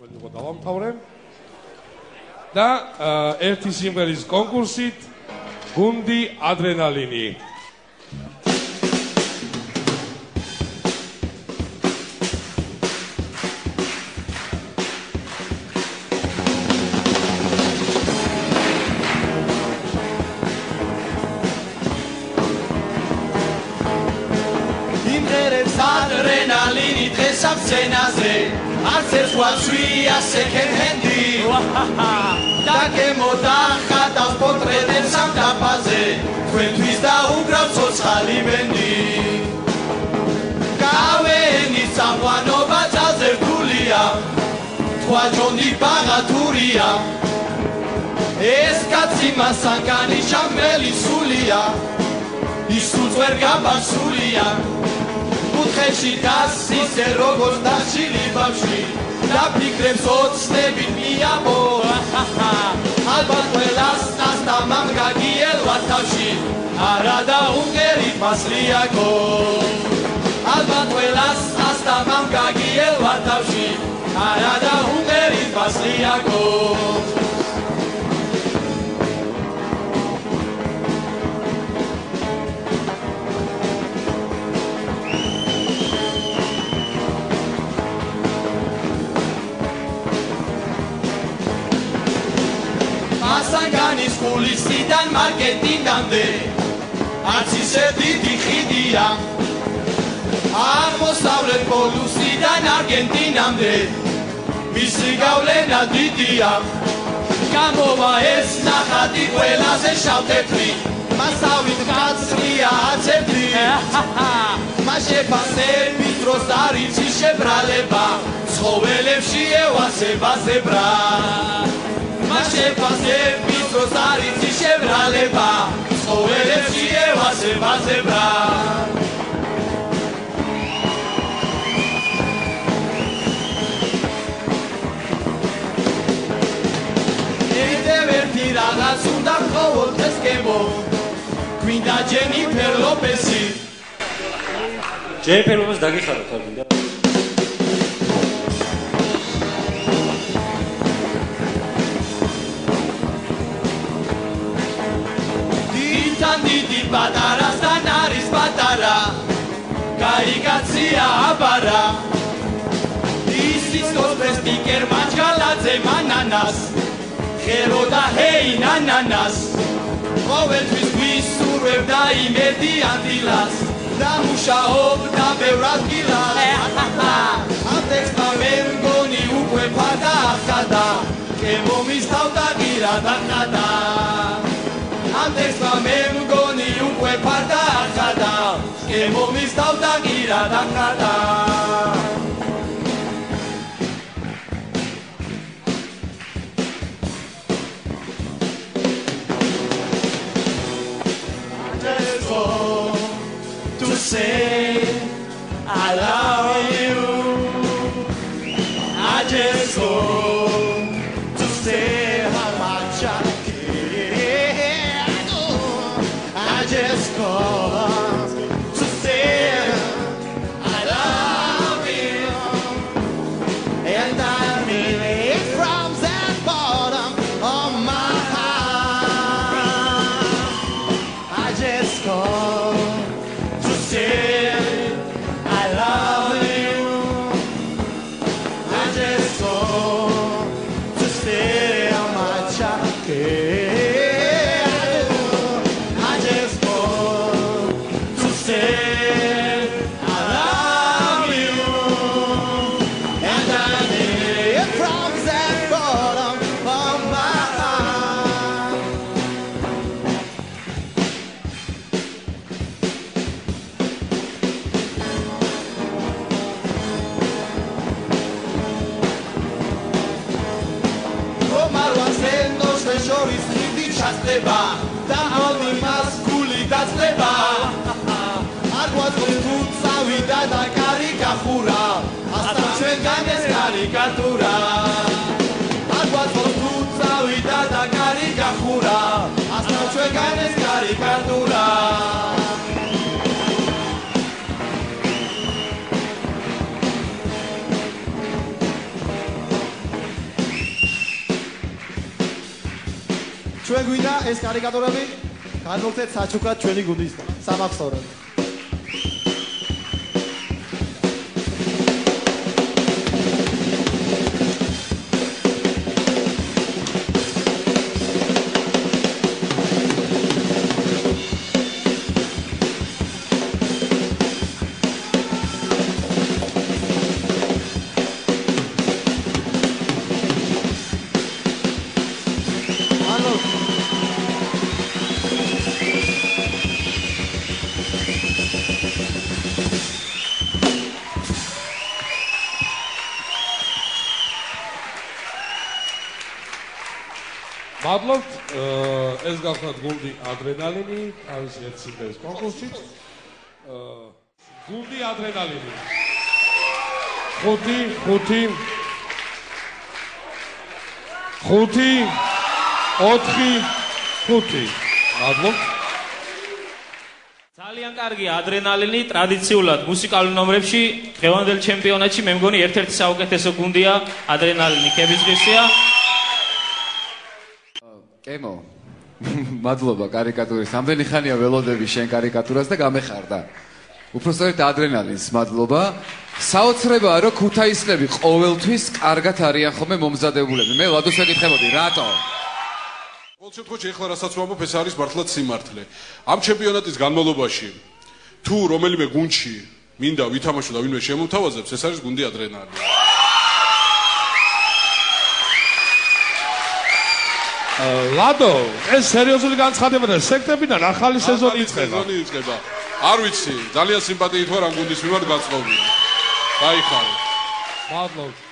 დავამთავრე და ერთი სიმღერის კონკურსით გუნდი ადრენალინი. ადრენალინი დღეს ამ სცენაზე არც ერთ ვაცვია second hand-ი და გემოდახატავს პორტრეტებს ამ დაფაზე თქვენთვის დაუგრავ ცოცხალი ბენდი გავენის წამყვანობა ძალზე რთულია თქვა ჯონი ბაღათურია ეს კაცი მასანგანი შამელი სულია ის სულს ვერ გაბასულია ხეში დასისე როგორც დაშილი ბავშვი და ფიქრებს ოცნებით მიაბო ალბათ ყველას ასტამამ გაგიელვა თავში არა და უნგერით მასლიაკო ალბათ ყველას ასტამამ გაგიელვა თავში არა და უნგერით მასლიაკო მასანგანის კულისიდან მარკეტინგამდე არც ისე დიდი ხიდია აღმოსავლეთ პოლუსიდან არგენტინამდე მისი გავლენა დიდია გამოვა ეს ნახატი ყველაზე შავთეთრი მასავით კაცრია აცებდი მას შეფასების დროს არ იცი შებრალება ცხოველებში ევასება ზებრა მას შეფასების დროს არ იცი შებრალება ცხოველებში ევასება ზებრა კიდევ ერთი რაღაც უნდა მხოლოდ დღეს გემო გვინდა ჯენიფერ ლოპესი ჯენიფერ ლოპესი დაგიხაროთ არ გინდა დიდი პატარასთან არის პატარა გაიგაცია აბარა ისიც კოსპრეს ტიკერ მაჩგალაძე მანანას ხერო და ჰეი ნანანას ყოველთვის გვისურვებდა იმედი ანდილას და მუშაობდა ბევრ ადგილას ამ ტექსტმა მე მგონი უკვე ფარდა ახადა კემომისთავდა გირა დახადა ამ ტექსტმა მე მგონი უკვე ფარდა ახადა კემომისთავდა გირა დახადა Say I love you I just hope to say how much I care I just call to say I love you and I mean it from the bottom of my heart I just call I love you I just want to say how much I care I just want to say I love you and I need it from the bottom of my heart შორის ხიდი ჩასდება და ალმი მას გული დაწდება არ გვაწყობს თუ წავიდა და კარი გახურა ასთან ჩვენგან ეს კარიკატურა არ გვაწყობს თუ წავიდა და კარი გახურა ასთან ჩვენგან ეს კარიკატურა ჩვენ გვინდა ეს კარიკატურები განმოგცეთ საჩუქრად ჩვენი გუნდისგან. სამახსოვროდ. მადლობთ, ეს გახლავთ გუნდი ადრენალინი, თავის ერთ სიმღერის კონკურსით. გუნდი ადრენალინი. 5-4-5. მადლობთ. ძალიან კარგი ადრენალინი ტრადიციულად მუსიკალურ ნომრებში დღევანდელ ჩემპიონატში მე მგონი ერთ-ერთი საუკეთესო გუნდია ადრენალინი კებისდღისია. კემო, მადლობა კარიკატურის. ამდენი ხანია ველოდები შენ კარიკატურას და გამეხარდა. უпростоრეთ ადრენალინს მადლობა. საოცრებაა რომ ქუთაისლები ყოველთვის კარგად არიან ხოლმე მომზადებულები. მე ლადოს ვეკითხებოდი, რატო? ყოველ შემთხვევაში ეხლა რასაც ვამბობ, ეს არის მართლაც სიმართლე. ამ ჩემპიონატის განმავლობაში თუ რომელიმე გუნდში მინდა ვითამაშო და ვინმე შემოთავაზებს, ეს არის გუნდი ადრენალინი. ლადო, ეს სერიოზული განცხადებაა, სექტებიდან ახალი სეზონი იწყება. არ ვიცი, ძალიან სიმპათიით ვარ ამ გუნდის მიმართ გაწყობილი. გაიხარეთ. მადლობთ.